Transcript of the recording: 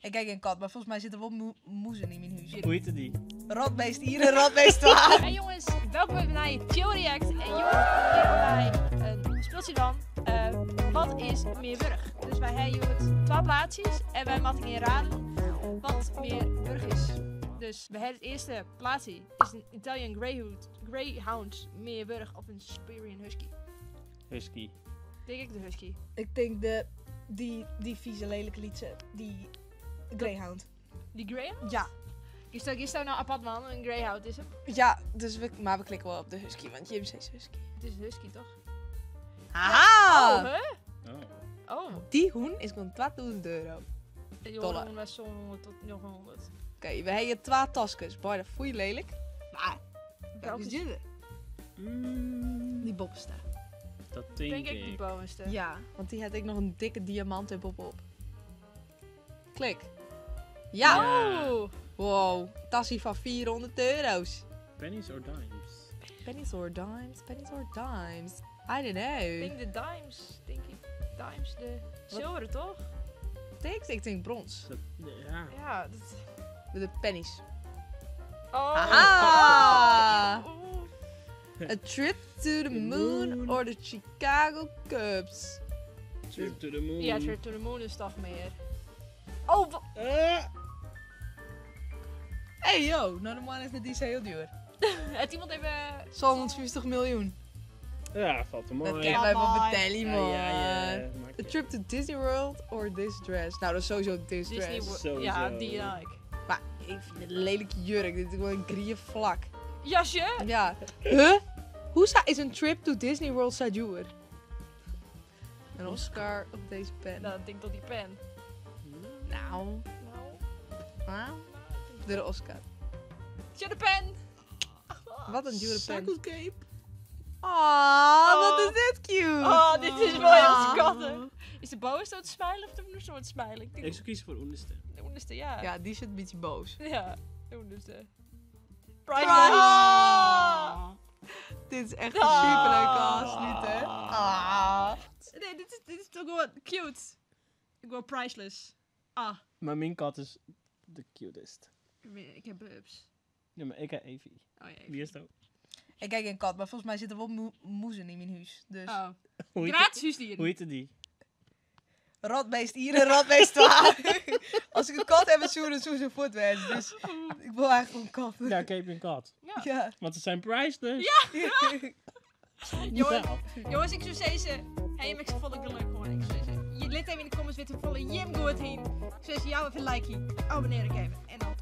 Ik kijk een kat, maar volgens mij zit er wel moezen in mijn huis. Hoe heette die? Rotbeest hier en rotbeest daar. Hey jongens, welkom bij Chill React. En jongens, vandaag bij een speeltje dan. Wat is Meerburg? Dus wij hebben 12 plaatsjes en wij moeten hier raden wat Meerburg is. Dus we hebben het eerste plaatsje is een Italian Greyhound Meerburg of een Siberian Husky. Husky. Denk ik de Husky. Ik denk die vieze lelijke liedje, die Greyhound. Die Greyhound? Ja. Je staat nou apart man, een Greyhound is hem. Ja, dus maar we klikken wel op de Husky, want JMC is Husky. Het is een Husky toch? Haha! Oh, hè? Oh. Oh. Die hoen is gewoon €2000. Jongen, was zo'n 100 tot nog een 100. Oké, we hebben 2 tasjes. Boy, dat voel je lelijk. Maar, Welke is dit? Die bobbenste. Dat Denk denk ik die ik. bovenste. Ja, want die had ik nog een dikke diamant en bob op. Klik. Ja! Oh! Wow, tassie van €400. Pennies or dimes? Pennies or dimes, pennies or dimes. I don't Ik know. denk de dimes, denk ik. Dimes, de zilveren toch? Ik denk brons. Ja. Ja, dat... Met de pennies. Oh! Aha! Oeh. A trip to the moon or the Chicago Cubs. Trip to the moon. Ja, Trip to the Moon is toch meer. Oh, Hey yo, nou de man is met die is heel duur. heeft iemand even... Zo'n 150 miljoen. Ja, valt er mooi. Dat kan wij wel mooi. vertellen, man. Ja. A trip to Disney World or this dress? Nou, dat is sowieso this Disney dress. World. Sowieso. Ja, die like. Maar ik vind het een lelijke jurk. Dit is gewoon een grieën vlak. Jasje? Ja. Huh? Hoe is een trip to Disney World zo duur? Een Oscar op deze pen. Nou, ik denk dat die pen. Nou. Nou, De Oscar. tje de pen! Wat een dure pen. Cape. Oh, wat is dit cute. Oh, dit is mooi als katten. Is de bovenste aan het smijlen of de onderste aan het smijlen? Ik denk Ik zou kiezen voor onderste. de onderste, ja. Ja, die zit een beetje boos. Ja, de onderste. Priceless. Priceless! Ah. Dit is echt een Ah. superleuke afsluit, hè? Ah. Nee, dit is toch gewoon cute. Gewoon priceless. Ah, Maar mijn kat is de cutest. ik heb bubs. Ja, maar ik heb Evie. Oh ja. Wie is dat? Ik kijk een kat, maar volgens mij zit er wel moezen in mijn huis. Dus Oh. Hoe heette- Gratis huisdier. Hoe heette die? rotbeest hier en rotbeest daar. Als ik een kat heb, dan zoen ze voetweg. Dus ik wil eigenlijk een kat. Ja, ik heb een kat. Ja. Ja. Want ze zijn priceless. Jongens, jongens, ik zou zeggen, hey, ik vond het leuk gewoon. Ik zou zeggen, je let even in de comments weten volle Jim goed heen. Ik zou zeggen, jou even een likeje, abonneren geven en dan